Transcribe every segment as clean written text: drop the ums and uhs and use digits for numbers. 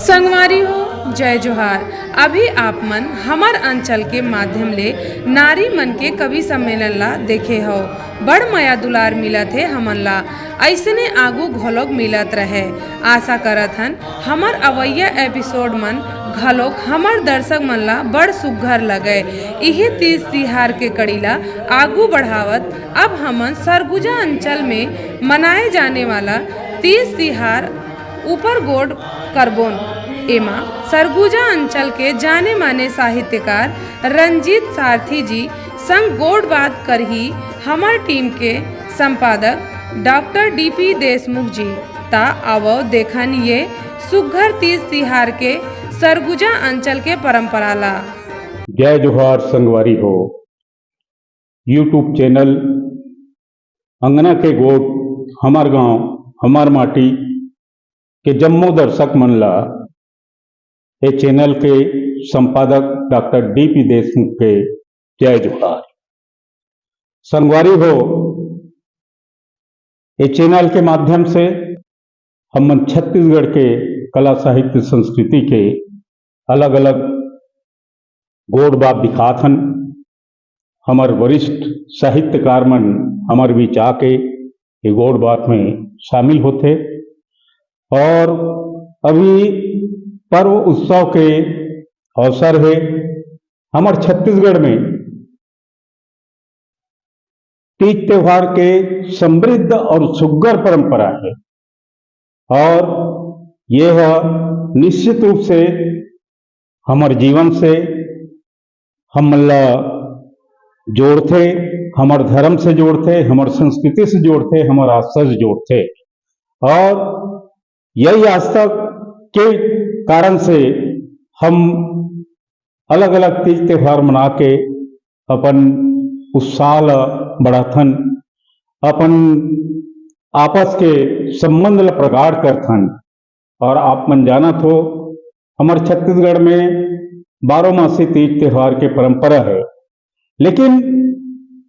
संगवारी हो जय जोहार। अभी आप मन हमार अंचल के माध्यम ले नारी मन के कवि सम्मेलन ला देखे हो। बड़ माया दुलार मिलत है हमन ला, ऐसने आगू घलोक मिलत रहे। आशा करत हन हमार अवैया एपिसोड मन घलोक हमार दर्शक मन ला बड़ सुघर लगे। इही तीज तिहार के कड़ी ला आगू बढ़ावत अब हमन सरगुजा अंचल में मनाए जाने वाला तीज तिहार ऊपर गोड़ करबोन। एमा सरगुजा अंचल के जाने माने साहित्यकार रंजीत सारथी जी संग गोड़ बात करही हमार टीम के संपादक डॉक्टर डीपी देशमुख जी। ता आवो देखन ये सुघर तीज तिहार के सरगुजा अंचल के परंपरा ला। जय जोहार संगवारी हो। यूट्यूब चैनल अंगना के गोड़ हमार गांव हमार माटी के जम्मो दर्शक मन ला ये चैनल के संपादक डॉक्टर डीपी देशमुख के जय जोहार। संगवारी हो, ये चैनल के माध्यम से हम छत्तीसगढ़ के कला साहित्य संस्कृति के अलग अलग गोड़ बात दिखाथन। हमार वरिष्ठ साहित्यकार मन हमार बीच आके ये गोड़ बात में शामिल होते और अभी पर्व उत्सव के अवसर है। हमार छत्तीसगढ़ में तीज त्योहार के समृद्ध और सुघर परंपरा है और यह निश्चित रूप से हमार जीवन से हम जोड़ते, हमार धर्म से जोड़ते, हमार संस्कृति से जोड़ते, हमार आस्था से जोड़ते और यही आस्था के कारण से हम अलग अलग तीज त्योहार मना के अपन उत्साह बढ़ाथन, अपन आपस के संबंध ला प्रगाढ़ करथन। और आप मन जानत हो हमारे छत्तीसगढ़ में 12 मासी तीज त्योहार के परंपरा है, लेकिन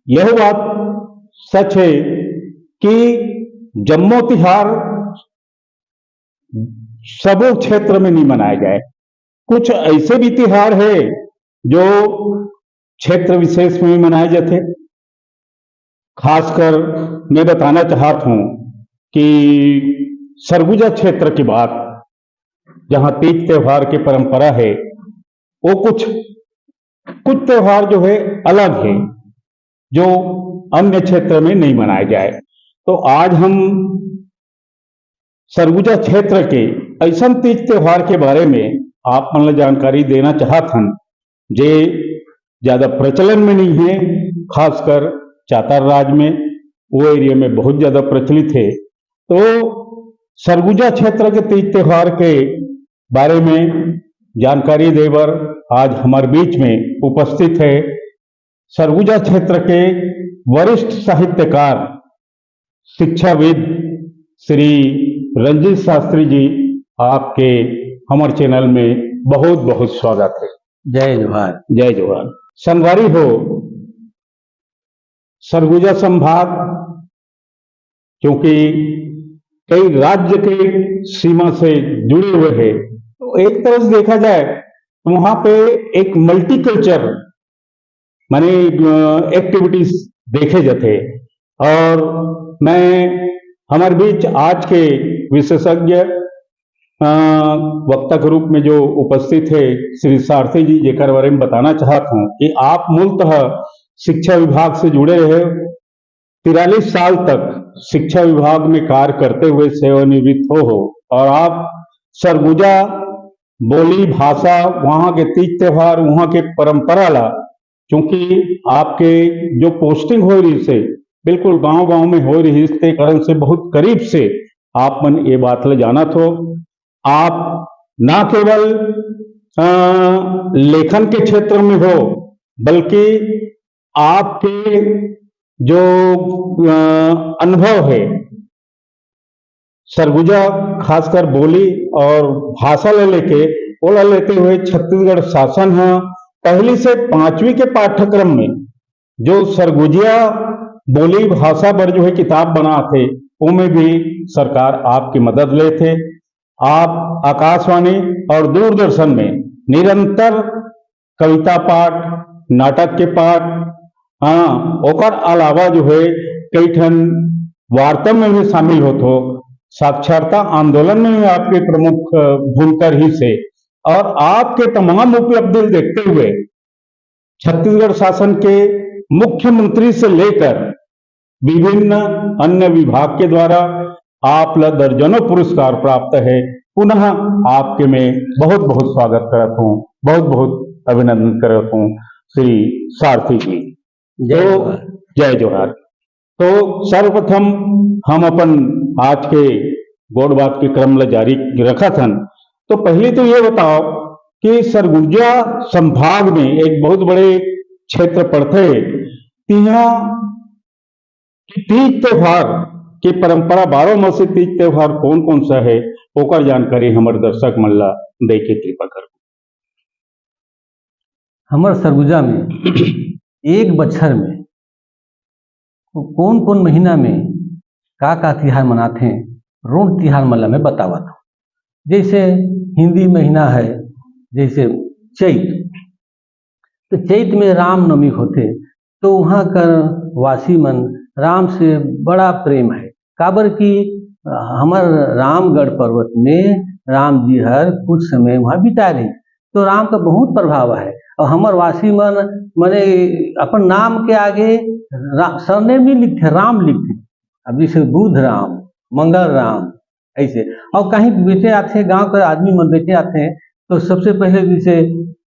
यह बात सच है कि जम्मो तिहार सबो क्षेत्र में नहीं मनाया जाए। कुछ ऐसे भी तिहार है जो क्षेत्र विशेष में मनाए जाते। खासकर मैं बताना चाहता हूं कि सरगुजा क्षेत्र की बात, जहां तीज त्योहार की परंपरा है, वो कुछ त्योहार जो है अलग है जो अन्य क्षेत्र में नहीं मनाए जाए। तो आज हम सरगुजा क्षेत्र के ऐसा तीज त्योहार के बारे में आप मन ला जानकारी देना चाहथन जे ज्यादा प्रचलन में नहीं है। खासकर चातर राज में वो एरिया में बहुत ज्यादा प्रचलित है। तो सरगुजा क्षेत्र के तीज त्योहार के बारे में जानकारी देवर आज हमारे बीच में उपस्थित है सरगुजा क्षेत्र के वरिष्ठ साहित्यकार शिक्षाविद श्री रंजीत शास्त्री जी। आपके हमारे चैनल में बहुत बहुत स्वागत है। जय जोहार। जय जोहार। संगवारी हो, सरगुजा संभाग क्योंकि कई राज्य के सीमा से जुड़े हुए हैं, तो एक तरह से देखा जाए तो वहां पे एक मल्टीकल्चर माने एक्टिविटीज देखे जाते। और मैं हमारे बीच आज के विशेषज्ञ वक्ता के रूप में जो उपस्थित है श्री सारथी जी, जेकर बारे में बताना चाहता हूं कि आप मूलतः शिक्षा विभाग से जुड़े रहे। 43 साल तक शिक्षा विभाग में कार्य करते हुए सेवानिवृत्त हो और आप सरगुजा बोली भाषा, वहां के तीज त्योहार, वहां के परंपरा ला, क्योंकि आपके जो पोस्टिंग हो रही से बिल्कुल गांव गांव में हो रही, इसके कारण से बहुत करीब से आप मन ये बात ले जाना तो आप ना केवल लेखन के क्षेत्र में हो, बल्कि आपके जो अनुभव है सरगुजा खासकर बोली और भाषा ले लेके ओला लेते हुए छत्तीसगढ़ शासन है पहली से पांचवी के पाठ्यक्रम में जो सरगुजिया बोली भाषा पर जो है किताब बना थे उनमें भी सरकार आपकी मदद ले थे। आप आकाशवाणी और दूरदर्शन में निरंतर कविता पाठ, नाटक के पाठ, हाँ ओकर अलावा जो है कई ठन वार्ता में भी शामिल होते हो, साक्षरता आंदोलन में भी आपके प्रमुख भूमिका रही से, और आपके तमाम उपलब्धि देखते हुए छत्तीसगढ़ शासन के मुख्यमंत्री से लेकर विभिन्न अन्य विभाग के द्वारा आप ला दर्जनों पुरस्कार प्राप्त है। पुनः आपके मैं बहुत बहुत स्वागत करता हूँ, बहुत बहुत अभिनंदन करता हूँ श्री सारथी जी। जय जोहार। तो सर्वप्रथम हम अपन आज के गौड़ बात के क्रम ला जारी रखा था। तो पहले तो ये बताओ कि सरगुजा संभाग में एक बहुत बड़े क्षेत्र पड़ते है, यहाँ तीज त्योहार की परंपरा 12 माह से तीज त्योहार कौन कौन सा है ओकर जानकारी हमारे दर्शक मन ला दे के कृपा कर। हमारे सरगुजा में एक बच्छर में कौन कौन महीना में का तिहार मनाते हैं, रोड तिहार मल्ला में बतावा था। जैसे हिंदी महीना है, जैसे चैत, तो चैत में रामनवमी होते, तो वहाँ का वासी मन राम से बड़ा प्रेम है। काबर की हमार रामगढ़ पर्वत में राम जी हर कुछ समय वहाँ बिता रही, तो राम का बहुत प्रभाव है। और हमार वासी मन मने अपन नाम के आगे सरनेम नहीं लिखते, राम लिखते। अब जैसे बुध राम, मंगल राम ऐसे। और कहीं बेचे आते हैं, गांव के आदमी मन बेचे आते हैं, तो सबसे पहले जैसे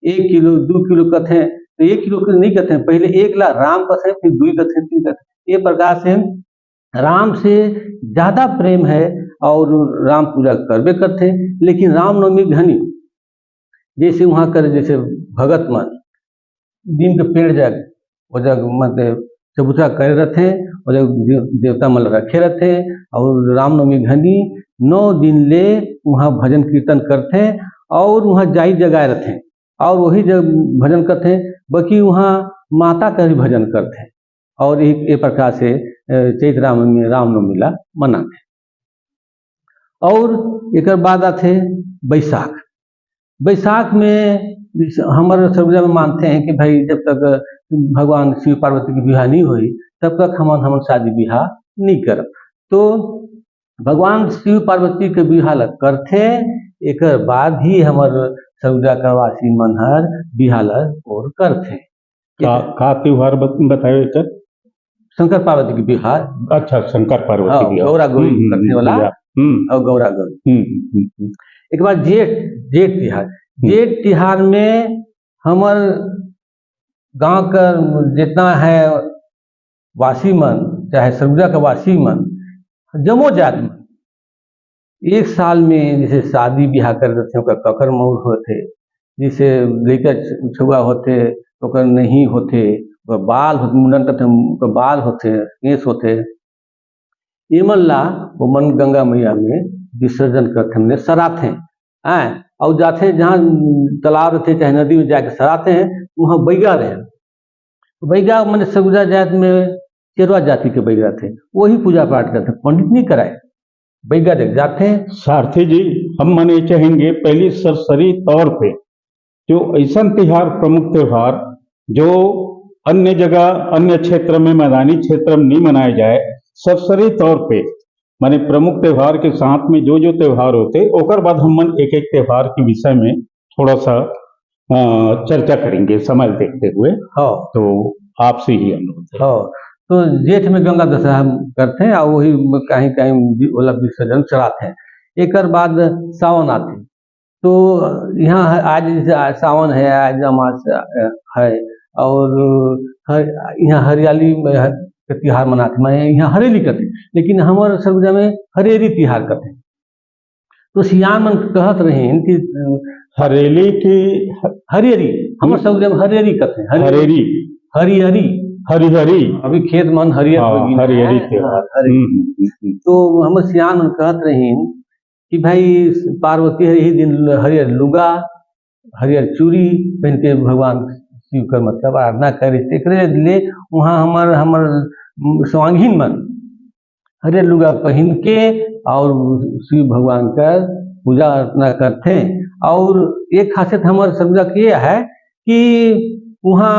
1 किलो 2 किलो कहते हैं, तो 1 किलो नहीं कहते हैं, पहले 1 ला राम कहते हैं, फिर 2 कहते हैं, 3 कहते हैं। ये प्रकार से राम से ज्यादा प्रेम है और राम पूजा करबे करते हैं। लेकिन रामनवमी घनी जैसे वहाँ कर जैसे भगत मन नीम के पेड़ जग वो जग मतलब चबूतरा करे रहते हैं, और जग देवता मन रखे रहते हैं, और रामनवमी घनी 9 दिन ले वहाँ भजन कीर्तन करते हैं और वहाँ जाई जगाए रहते हैं, और वही जब भजन करते हैं, बाकी वहाँ माता का भी भजन करते हैं। और एक प्रकार से चैत रामनवमी ला मनाते हैं। और एक बाद आते बैसाख। बैसाख में हमारे सरगुजा में मानते हैं कि भाई जब तक भगवान शिव पार्वती की विवाह नहीं हुई तब तक हम शादी विवाह नहीं कर। तो भगवान शिव पार्वती के विवाह ला करते, एक बाद ही हमारे सरगुजा का वासी मन हर विवाह ला और करते। का त्योहार बताए सर? शंकर पार्वती की विवाह। अच्छा, शंकर पार्वती की गौरा गौरी करने वाला और गौरा गौरी। एक बार जेठ तिहार। जेठ तिहार में हमार गांव का जितना है वासी मन, चाहे सरगुजा का वासी मन, जमो जात मन, एक साल में जैसे शादी ब्याह कर देते हैं, ककर मौर होते, जैसे लेकर छुआ होते तो नहीं होते, बाल मुंडन करते, बाल होते, केस होते, ये मन ला वो मन गंगा मैया में विसर्जन करते, हमने सराते हैं। और जाते जहाँ तालाब रहते चाहे नदी में जाके सराते हैं, वहाँ बैगा रहे। बैगा मैंने सरगुजा जात में चेरवा जाति के बैगा थे, वही पूजा पाठ करते, पंडित नहीं कराए, बैगा देख जाते हैं। सारथी जी, हम माने चाहेंगे पहली सरसरी तौर पे जो ऐसा त्योहार, प्रमुख त्योहार जो अन्य जगह अन्य क्षेत्र में मैदानी क्षेत्र में नहीं मनाए जाए, सरसरी तौर पे माने प्रमुख त्योहार के साथ में जो जो त्योहार होते, ओकर बाद हम एक एक त्योहार के विषय में थोड़ा सा चर्चा करेंगे समय देखते हुए। हाँ, तो आपसे ही अनुरोध है। हाँ, तो जेठ में गंगा दशहरा हम करते हैं और वही कहीं कहीं वाला विसर्जन चढ़ाते हैं। एक बाद सावन आते, तो यहाँ आज जैसे सावन है, आज अमावस्या है, और यहाँ हरियाली के त्योहार मनाते, मैं यहाँ हरेली करते, लेकिन हमारे सरगुजा में हरेली त्योहार करते। तो सियान मन कहत रहे कि हरेली की हरियरी हमर सब जगह हरियरी कहते हैं। हरेरी हरियरी हरिहरी। अभी खेत मन हरियर हो गई है। हरिहरी त्योहार। तो हम सियान कहत रही कि भाई पार्वती यही दिन हरियर लुगा हरियर चूड़ी पहन के भगवान शिव का मतलब आराधना करे एकरे लिए वहाँ हमर हमर स्वांगहीन मन हरियर लुगा पहन के और शिव भगवान का पूजा अर्चना करते हैं। और एक खासियत हमारे समझा कि ये है कि वहाँ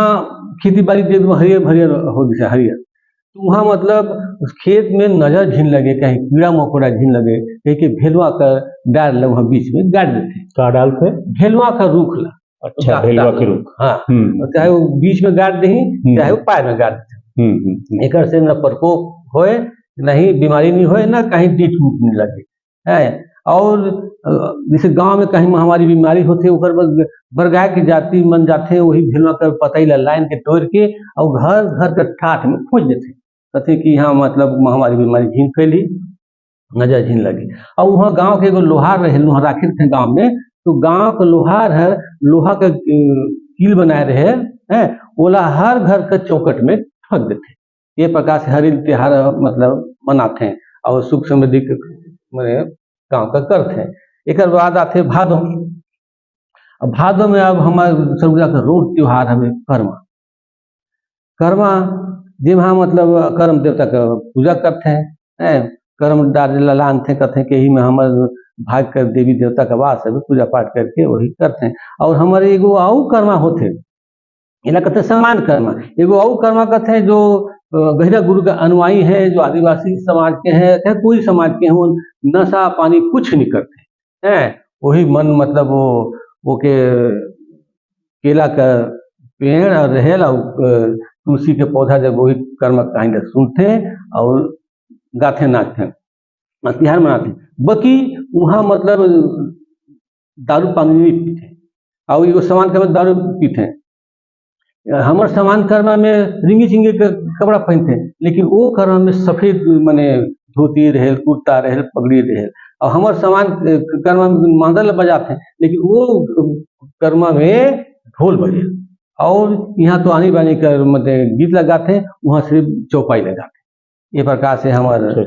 खेती बाड़ी एकदम हरियर भरियर हो गया हरियर। तो वहाँ मतलब उस खेत में नजर झीन लगे कहीं कीड़ा मकोड़ा झीन लगे कहीं के भेलुआ का डाल वहाँ बीच में गाड़ देते। क्या डालते? भेलुआ का रूख ला। अच्छा, भेलुआ के रूख। हाँ, चाहे वो बीच में गाड़ दही चाहे वो पैर में गाड़ देते। एक से न प्रकोप होए नहीं बीमारी नहीं होए ना कहीं डीठ मुठ नहीं लगे है। और जैसे गांव में कहीं महामारी बीमारी होते ओकर बरगाय की जाति मन जाते हैं वही भेलुआ कर पतई लाइन के तोड़ के और घर घर के ठाठ में खोज देते कहते कि हाँ मतलब महामारी बीमारी झीन फैली नजर झीन लगी। और वहाँ गांव के एगो लोहार रहे लोहार राखिर थे गांव में। तो गांव का लोहार है लोहा का कील बनाए रहे हैं ओला हर घर के चौकट में ठग देते। ये प्रकार से हरिल त्योहार मतलब मनाते हैं और सुख समृद्धि के गाँव का करते हैं। एक बाद आते भादो। अब भादो में अब हमारे सरगुजा का रोज त्योहार हमें कर्मा कर्मा जिम्हा मतलब कर्म देवता का पूजा करते हैं कर्म लान थे कहते हैं कि यही में हमारे भाग कर देवी देवता का वास है पूजा पाठ करके वही करते हैं। और हमारे एगो आऊ कर्मा होते इला कहते हैं समान कर्मा। एगो आऊ कर्मा कहते हैं जो गहिरा गुरु का अनुयायी है जो आदिवासी समाज के हैं चाहे कोई समाज के हैं वो नशा पानी कुछ नहीं करते हैं। वही मन मतलब वो के केला का पेड़ और रहेल और तुलसी के पौधा जब वही कर्म कहीं सुनते हैं और गाते नाचते हैं त्योहार मनाते हैं। बाकी वहाँ मतलब दारू पानी नहीं पीते और एगो समान कर्म दारू पीते हैं। हमार समान कर्मा में रिंगी चिंगी के कपड़ा पहनते हैं लेकिन वो कर्मा में सफेद मने धोती रहेल कुर्ता रहेल पगड़ी रहेल। और हमार समान कर्मा में मांदल बजाते हैं लेकिन वो कर्मा में ढोल बजे। और यहाँ तो आनी बानी कर मतलब गीत लगाते हैं वहाँ सिर्फ चौपाई लगाते हैं। ये प्रकार से हमारे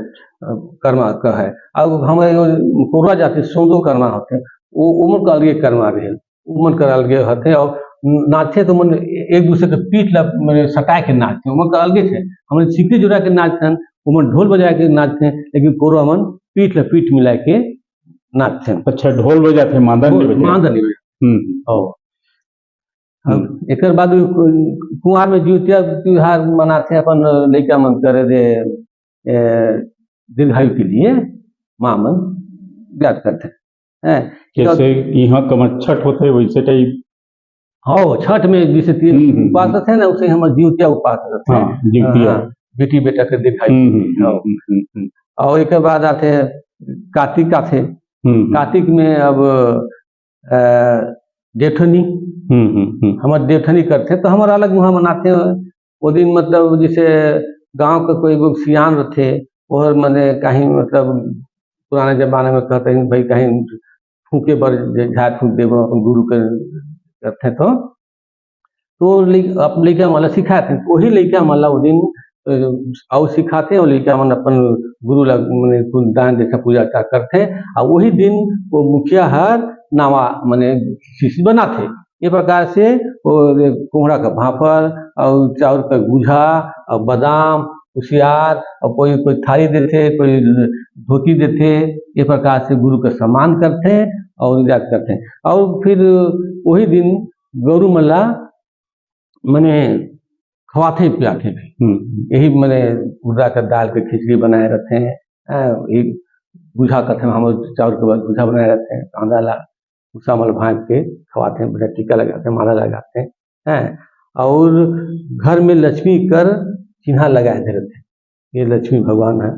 कर्मा का है। अब हमारे कोरवा जाते सौंदो कर्मा होते हैं वो उम्र का अलगे कर्मा रहे उम्र का अलगे होते हैं। और नाचे तो मन एक दूसरे के पीठ मैंने सटा के नाचते हैं उम्र का अलगे थे। हमारे सिक्की जुड़ा के नाचते हैं उमन ढोल बजा के नाचते हैं लेकिन कोरवा मन पीठ पीठ मिला के नाचते हैं। अच्छा, ढोल बजाते मांदन एक बाद कुआर में जितिया त्योहार मनाते हैं अपन लड़का मन करे दे दीर्घायु के लिए माँ मन याद करते हैं। जैसे यहाँ कमर छठ होते हैं वैसे टाइप। हाँ छठ में जैसे उपास है ना उसे हम जितिया उपास करते हैं बेटी बेटा के दीर्घायु। और एक बाद आते हैं कार्तिक आते कार्तिक में अब जेठनी हमारे जेठनी करते हैं तो हमारा अलग वहाँ मनाते हैं। वो दिन मतलब जैसे गांव का कोई लोग सियान रहते और मैंने कहीं मतलब पुराने जमाने में कहते हैं भाई कहीं फूके बर झाड़ फूक दे गुरु के करते तो अब लड़का माला सिखाते हैं। वही लड़का माला वो दिन और सिखाते हैं और लड़का मन अपन गुरु मैंने दान देखा पूजा करते हैं। और वही दिन वो मुखिया हर नावा मैंने शिष्य बनाते। ये प्रकार से कोहड़ा का भापर और चाउर का गुझा और बादाम कुशियार और कोई कोई थाली देते कोई धोती देते। ये प्रकार से गुरु का सम्मान करते हैं और याद करते हैं। और फिर वही दिन गौरू मल्ला मैंने खवाते पियाते हैं। यही मैंने उड़ा का दाल के खिचड़ी बनाए रहते हैं एक गुझा करते हैं हम चाउर के बाद गुझा बनाए रहते हैं कांदा ला उसा मल भाग के खवाते हैं टीका लगाते हैं माला लगाते हैं। और घर में लक्ष्मी कर चिन्हा लगाए दे रहते हैं ये लक्ष्मी भगवान है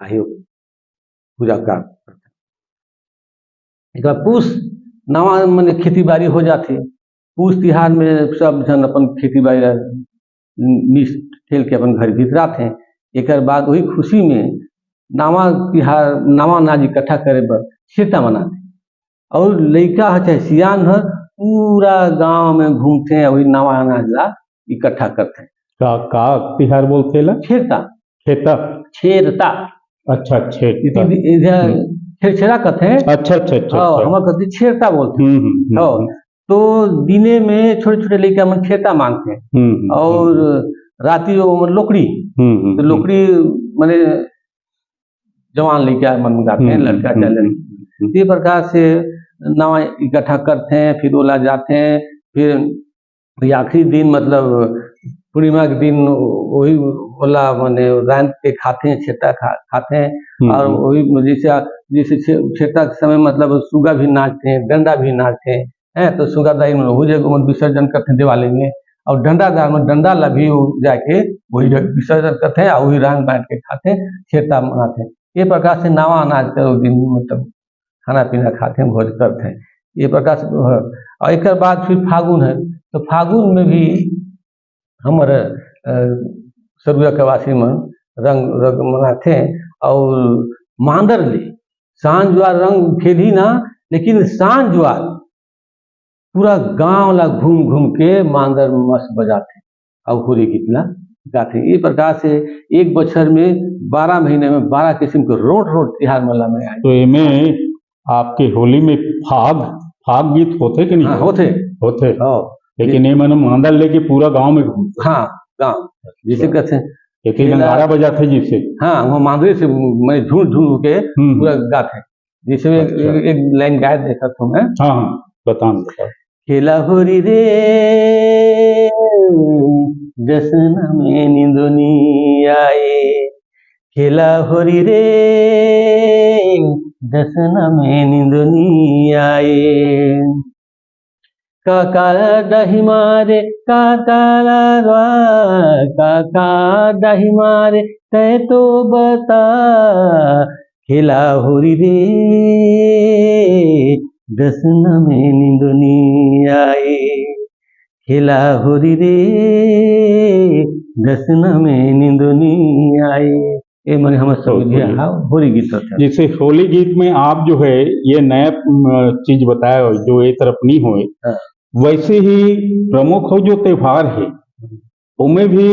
आयु पूजा का एक पूछ नवा मैंने खेती बाड़ी हो जाती। पूछ तिहार में सब जन अपन खेती बाड़ी ठेल के अपन घर भीतर आते हैं। एक बाद वही खुशी में नावा तिहार नावा नाज इकट्ठा करे पर छेटा मनाते और लड़का है चाहे सियान है, पूरा गांव में घूमते हैं, वही नवा अनाज ला इकट्ठा करते हैं। का तिहार बोलते ला? छेरता, खेता। छेरता, अच्छा छेता। इधर छेरछेरा कहते हैं। अच्छा अच्छा अच्छा हाँ, अच्छा। हम कहते हैं छेरता बोलते हैं। हम्म। तो दिने में छोटे छोटे लड़का मन छेरता मांगते हैं, और राती वो लोकड़ी, तो लोकड़ी माने जवान लड़का मन गाते हैं, लड़का चाहे लड़की। इस प्रकार से नवा इकट्ठा करते हैं, फिर ओला जाते हैं, फिर आखिरी दिन मतलब पूर्णिमा के दिन वही ओला माने रात के खाते हैं, छेता खाते हैं। और वही जैसे जैसे छेता के समय मतलब सुगा भी नाचते हैं, डंडा भी नाचते हैं, तो सुगा दाई में वही जगह विसर्जन करते हैं दिवाली में, और डंडा दार में डंडा ला भी जाके वही विसर्जन करते हैं, और वही रंग बांट के खाते हैं, छेता मनाते हैं। ये प्रकार से नवा अनाज के उस दिन मतलब खाना पीना खाते हैं, भोज करते हैं। ये प्रकार से और एक बाद फिर फागुन है, तो फागुन में भी हमारे सरगुजा के वासी में रंग रंग मनाते हैं, और मांदर ले सांझ जुआर रंग खेली ना, लेकिन सांझ जुआर पूरा गांव ला घूम घूम के मांदर मस्त बजाते हैं, और होली गीत ला गाते हैं। इस प्रकार से एक बछर में 12 महीने में 12 किस्म के रोट रोट तिहार मेला में आए। तो इनमें आपके होली में फाग गीत होते कि नहीं? हाँ, होते होते। हाँ, लेकिन ये मैंने मांदर लेके पूरा गांव में घूमते। हाँ, गाँव जिसे कहते हैं एक नगाड़ा बजाते जिससे। हाँ, वो मांदरे से मैं झूम झूम के पूरा गाते हैं। जिसमें एक लाइन गाय देखा था मैं। हाँ हाँ, बता। खेला होरी रे जश्न में निंदुनी आए, खेला होरी रे जश्न में निंदुनी आए, काका दही मारे काका लालवा, काका दही मारे तय तो बता, खेला होरी रे जश्न में निंदुनी आए, खेला होरी रे जश्न में निंदुनी आए। ये मैंने हमें समझिए होली गीत होता है। जैसे होली गीत में आप जो है ये नया चीज बताया जो एक तरफ नहीं होए, वैसे ही प्रमुख हो जो त्योहार है उनमें भी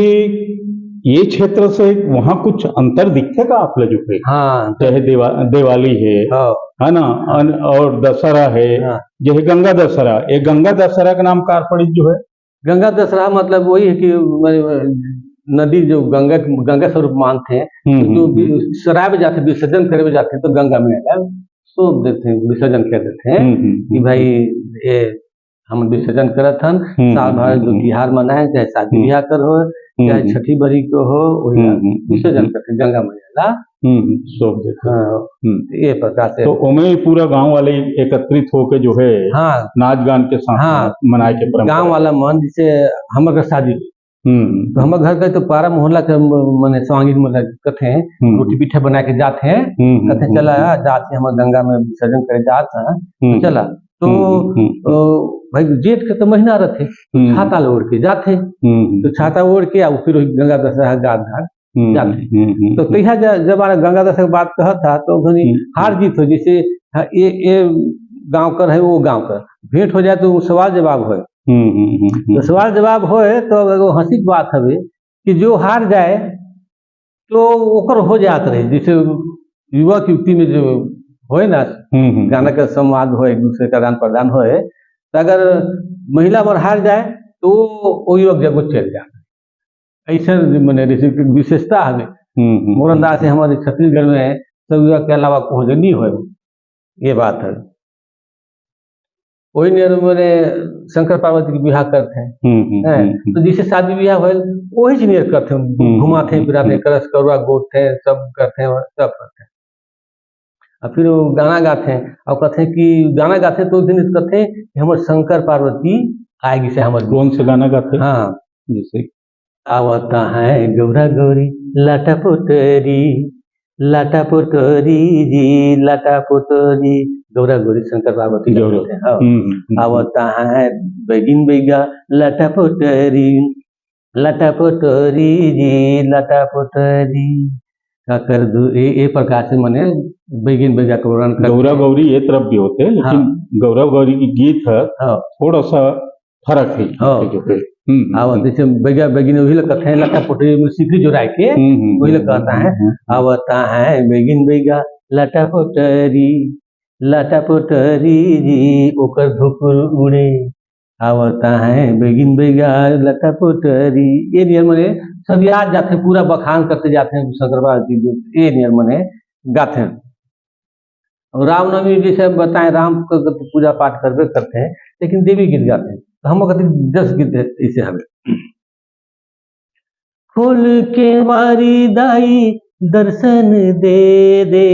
ये क्षेत्र से वहाँ कुछ अंतर दिखेगा आप लोग जो है? हाँ, चाहे दिवाली है ना, और दशहरा है, जैसे गंगा दशहरा, ये गंगा दशहरा का नाम कार जो है गंगा दशहरा मतलब वही है कि नदी जो गंगा स्वरूप मानते हैं, जो सराय में जाते विसर्जन करे जाते हैं, तो गंगा में सौंप देते हैं, विसर्जन कर देते हैं कि भाई ये हम विसर्जन करत हन, साल भर जो तिहार मनाए, चाहे शादी ब्याह कर हो, चाहे छठी बरी को हो, वही विसर्जन करते हैं गंगा मैया ला सौंप देते हैं। ये प्रकार से तो उमें पूरा गांव वाले एकत्रित होके जो है नाच गान के साथ मनाए के परंपरा। गांव वाला मन जैसे हमारे शादी तो हमारे घर का तो पारा मोहल्ला के मैंने स्वांगी कथे रोटी पीठा बना के जाते हैं, कथे चला जाते हमारे गंगा में विसर्जन करे जाता है, तो चला तो भाई जेठ के तो महीना रहते, छाता ओढ़ के जाते, तो छाता ओढ़ के फिर गंगा दशहरा घाट घाट जाते। तो तैया जब गंगा दशहरा की बात कहा था, तो हार जीत हो, जैसे ये गांव कर है वो गांव कर भेंट हो जाए तो सवाल जवाब हो, तो सवाल जवाब होए तो हंसी की बात है कि जो हार जाए तो ओकर हो जात रहे, जैसे युवक युवती में जो होए ना गाना का संवाद हो, एक दूसरे का आदान प्रदान होए, तो अगर महिला पर हार जाए तो वो युवक जब चल जाए, ऐसा मैंने विशेषता है मोरंदा से हमारे छत्तीसगढ़ में सब युवक के अलावा कोई नहीं हो, ये बात है। वही मेरे शंकर पार्वती के बिहार करते हैं, तो जिसे शादी ब्याह हो वही चीज करते हैं, घुमाते फिराते, करस करुआ गोदते हैं, सब करते हैं, सब करते हैं, और फिर वो गाना गाते हैं, और कहते हैं कि गाना गाते तो उस दिन कहते हैं कि हमारे शंकर पार्वती आएगी से हमारे। कौन से गाना गाते हैं? हाँ, जैसे आवता है गौरा गौरी लाटा पुटरी जी, लाटा पुटरी, गौरा गौरी शंकर पार्वती आवता है बैगिन बैगा लाटा पुटरी जी, लाटा पुटरी, का कर दू ये प्रकार से मने बैगिन बैगा का वर्णन करते गौरव हैं। गौरी ये तरफ भी होते हैं, लेकिन गौरव गौरी की गीत है हाँ थोड़ा सा फर्क है हाँ। जो है। अब जैसे बैगा बैगिन वही लोग कहते हैं लट्टा पोटरी में सिकरी जोड़ा के वही लोग कहता है आवता है बैगिन बैगा लटा पोटरी जी ओकर धुकुर उड़े आवता है बैगिन बैगा लटा पोटरी ये नियर मने सब याद जाते हैं, पूरा बखान करते जाते हैं शंकर बाबा की जो ये नियर मने गाते हैं। और रामनवमी जैसे बताएं राम का तो पूजा पाठ करते करते हैं, लेकिन देवी गीत गाते हैं तो हम कहते हैं 10 गीत है इसे हमें। खोल के मारी दाई दर्शन दे दे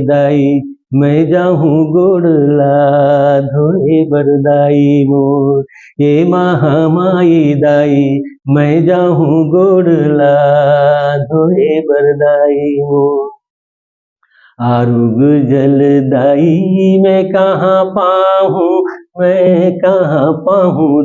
दाई मैं जाऊं गोड़ला धोए बरदाई मोर ये महामाई दाई मैं जाऊं गोड़ला धोए बरदाई मोर आरुग जलदाई मैं कहाँ पाहूँ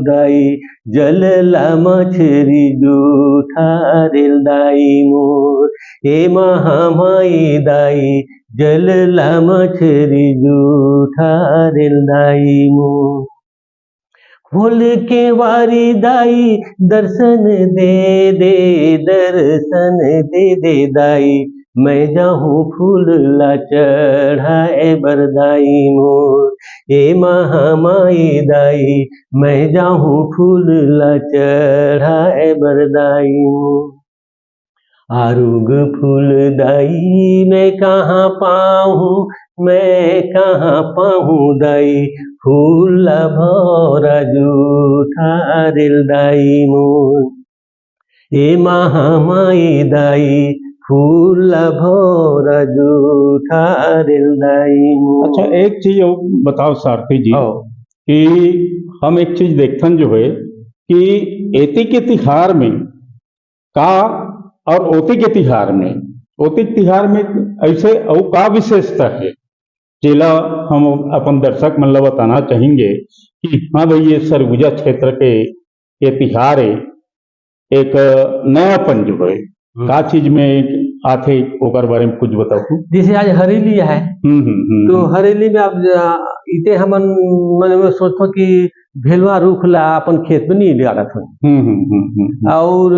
दाई जल ला मछरी जूठा रेल दाई मोर ए महामाई दाई जल ला मछरी जूठा रेल दाई मोर खोल के वारी दाई दर्शन दे दाई मैं जाऊं फूल ला चढ़ाए बरदाई मोर ए महामाई दाई मैं जाऊं फूल ला चढ़ाए बरदाई मोर आरुग फूल दाई मैं कहाँ पाहूँ दाई फूल ला भौरा जूठा रेल दाई मोर ए महामाई दाई फूल भोरा जूठा रेल दाई मोर। अच्छा एक चीज और बताओ सारथी जी कि हम एक चीज देखथन जो है कि एती के तिहार में का और ओती के तिहार में ऐसे और का विशेषता है जिला हम अपन दर्शक मन ला बताना चाहेंगे कि हाँ भाई ये सरगुजा क्षेत्र के ये तिहार है एक नयापन जो है का चीज में आथे ओकर बारे में कुछ बताओ। जैसे आज हरेली है तो हरेली में आप इते हमन मन में सोचो कि भेलवा रूख ला अपन खेत में नहीं डालत हो और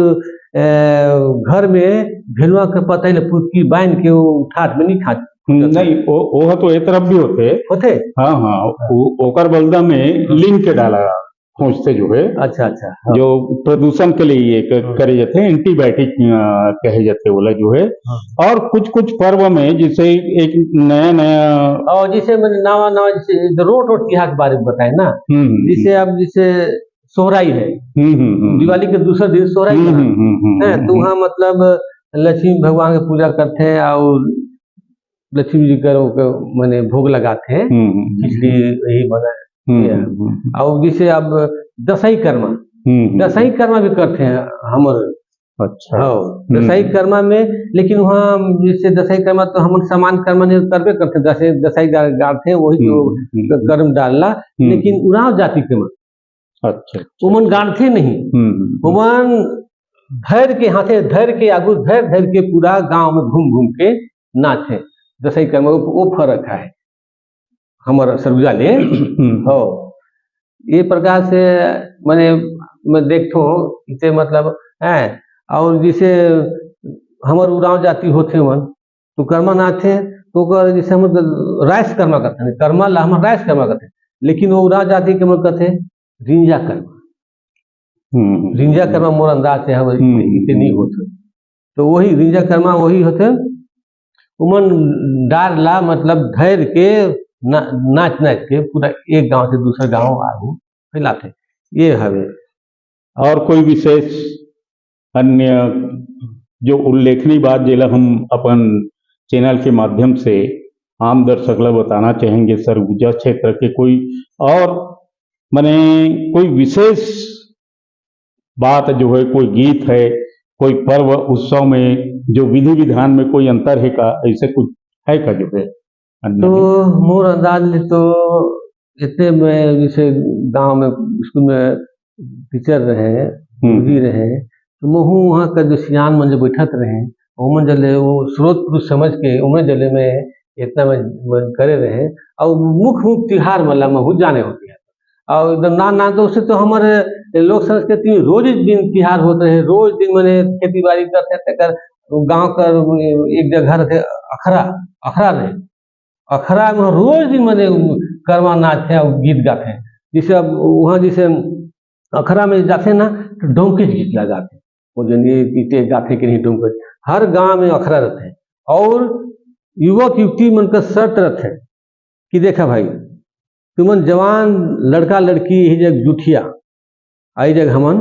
घर में भेलवा के पता ही पुतकी बांध के वो ठाट में नहीं खा नहीं वो तो ए तरफ भी होते हाँ ओकर बलदा में लिंक के डाला खोजते जो है। अच्छा हाँ। जो प्रदूषण के लिए करे जाते हैं एंटीबायोटिक कहे जाते बोला जो है। और कुछ पर्व में जैसे एक नया और जैसे मैंने नवा जैसे रोट तिहार के बारे में बताए ना, जैसे अब जैसे सोहराई है दिवाली के दूसरे दिन सोहराई है तो वहाँ मतलब लक्ष्मी भगवान की पूजा करते हैं और लक्ष्मी जी का मैंने भोग लगाते हैं इसलिए यही बना और जैसे अब दसई कर्मा भी करते हैं हमारे। अच्छा दसई कर्मा में, लेकिन वहाँ जैसे दसई कर्मा तो हम सामान कर्मा नहीं करबे करते दसई गाड़ते हैं वही तो कर्म डालना, लेकिन उराव जाति के मन अच्छा उमन गाड़ते नहीं उमन धैर्य के हाथे धैर्य के आगू धैर्य के पूरा गांव में घूम के नाचे दसई कर्मा वो फर्क है हमारा सरगुजा ले हो ये प्रकार से मैं देखता हूँ इसे मतलब है। और जैसे हमारे उराव जाति होते मन तो कर्मा नाथे तो जैसे हम राइस कर्मा करते हैं कर्मा ला हम राइस कर्मा करते हैं, लेकिन वो उराव जाति के मन कहते रिंजा कर्मा मोर अंदाज से हम इतने नहीं होते तो वही रिंजा कर्मा वही होते उमन डार ला मतलब धैर्य के नाच के पूरा एक गांव से दूसरा गांव आगू फैलाते ये हवे। और कोई विशेष अन्य जो उल्लेखनीय बात जिला हम अपन चैनल के माध्यम से आम दर्शक ला बताना चाहेंगे सरगुजा क्षेत्र के कोई और माने कोई विशेष बात जो है कोई गीत है कोई पर्व उत्सव में जो विधि विधान में कोई अंतर है का ऐसे कुछ है का जो है तो मोर अंदाज ले तो इतने में जैसे गांव में स्कूल में टीचर रहे गुरुजी रहे तो महू वहाँ का जो सियान मन जो बैठत रहे ओमन जले वो स्रोत पुरुष समझ के उमन जले में इतना में करे रहे और मुख्य मुख्य त्योहार मतलब महू जाने होती है और एकदम ना तो उससे तो हमारे लोक संस्कृति में रोज दिन त्योहार होते रहे, रोज दिन मैंने खेती बाड़ी करते तकर गाँव का एक जगह रहे अखड़ा रहे, अखड़ा में रोज दिन मैंने करवा नाच है और गीत गाते हैं। जैसे अब वहाँ जैसे अखड़ा में जाते ना तो डोमकेच गीत लगाते हैं, वो जो गाते कि नहीं डोमकेच हर गांव में अखड़ा रहते हैं। और युवक युवती मन का शर्त रहते हैं कि देखा भाई तुमन जवान लड़का लड़की ही जग जुठिया आई जग हमन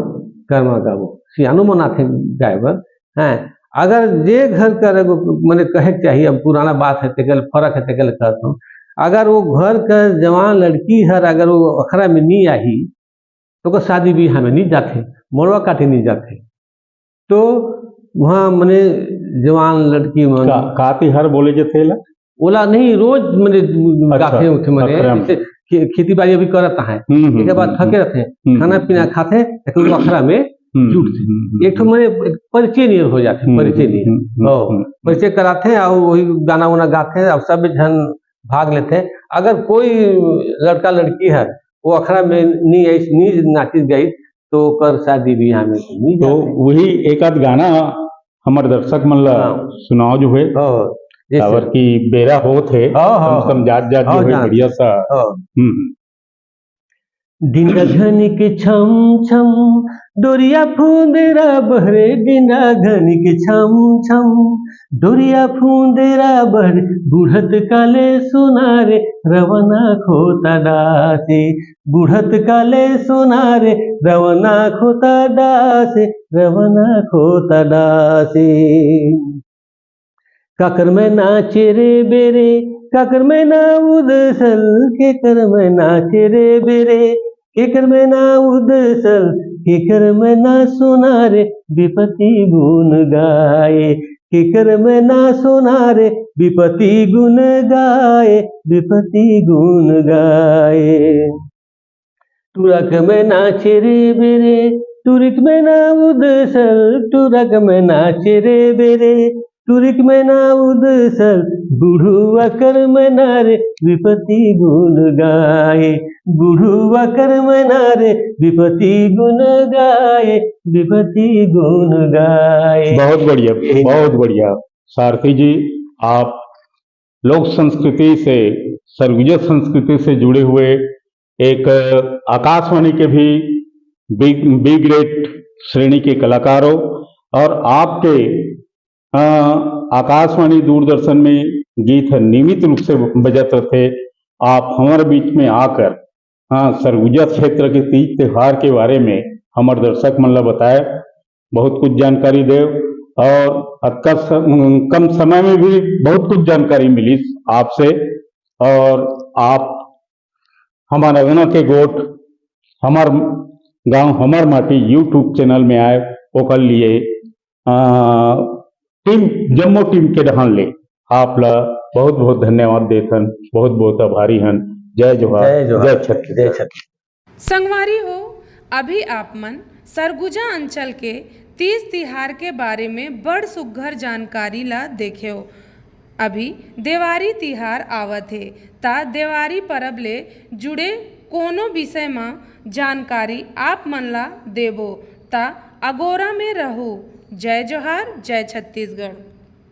कर्मा गाबो सियानो मनाथे गाय बर हैं। अगर जे घर कर मैंने कहे चाहिए, अब पुराना बात है तेकल फर्क है तेकल कहता हूँ, अगर वो घर का जवान लड़की हर अगर वो अखड़ा में नहीं आई तो को शादी ब्याह में नहीं जाते, मरवा काटे नहीं जाते। तो वहाँ मैंने जवान लड़की मन काती हर बोले जो थे ओला नहीं रोज मैंने गाते उठे मैंने अच्छा, खेती बाड़ी अभी करता है, एक बाद थके रहते हैं खाना पीना खाते लेकिन अखड़ा में जुटते एक तो मैंने परिचय नहीं हो जाते, परिचय नहीं परिचय कराते हैं और वही गाना वाना गाते हैं और सब जन भाग लेते हैं। अगर कोई लड़का लड़की है वो अखड़ा में नहीं नाची गई तो कर शादी ब्याह में नहीं तो वही एक आध गाना हमारे दर्शक मन ला सुनाओ जो है और की बेरा हो थे कम जात जात जो है बढ़िया सा। डिंगा घनी के छम छम डोरिया फूंदेरा बहरे, डिंगा घनी के छम छम डोरिया फूंदेरा बहरे, बुढ़त काले सुनारे रवना खोता डासे, बुढ़त काले सुनारे रवना खोता डासे, रवना खोता डासे। काकर में नाचे रे बेरे, काकर में ना उदसल, केकर में नाचे रे बेरे, केकर में ना उदसल, केकर में ना सुनारे विपत्ति गुण गाए, केकर में ना सुनारे विपत्ति गुण गाए, विपत्ति गुण गाए। तुरक में नाचे रे बेरे, तुरक में ना उदसल, तुरक में नाचे रे बेरे, तुरक में ना उदसल, बुढ़ुआ कर में नारे विपत्ति गुण गाए, बुढ़ुआ कर में नारे विपत्ति गुण गाए, विपत्ति गुण गाए। बहुत बढ़िया, बहुत बढ़िया सारथी जी, आप लोक संस्कृति से सरगुजा संस्कृति से जुड़े हुए एक आकाशवाणी के भी बी ग्रेड श्रेणी के कलाकारों और आपके आकाशवाणी दूरदर्शन में गीत नियमित रूप से बजाते थे। आप हमारे बीच में आकर सरगुजा क्षेत्र के तीज त्योहार के बारे में हमारे दर्शक मन ला बताए, बहुत कुछ जानकारी दे और कम समय में भी बहुत कुछ जानकारी मिली आपसे। और आप हमारा अगना के गोट हमार गांव हमार माटी यूट्यूब चैनल में आए ओकर लिए टीम जम्मो टीम के रहन ले आप ला बहुत बहुत धन्यवाद देथन, बहुत बहुत आभारी हन। जय जोहार, जय छत्तीसगढ़, जय छत्तीसगढ़। संगवारी हो, अभी आप मन सरगुजा अंचल के तीज तिहार के बारे में बड़ सुघर जानकारी ला देखे हो। अभी देवारी तिहार आवत है ता देवारी परब ले जुड़े कोनो विषय में जानकारी आप मन ला देबो ता अगोरा में रहो। जय जोहार, जय छत्तीसगढ़।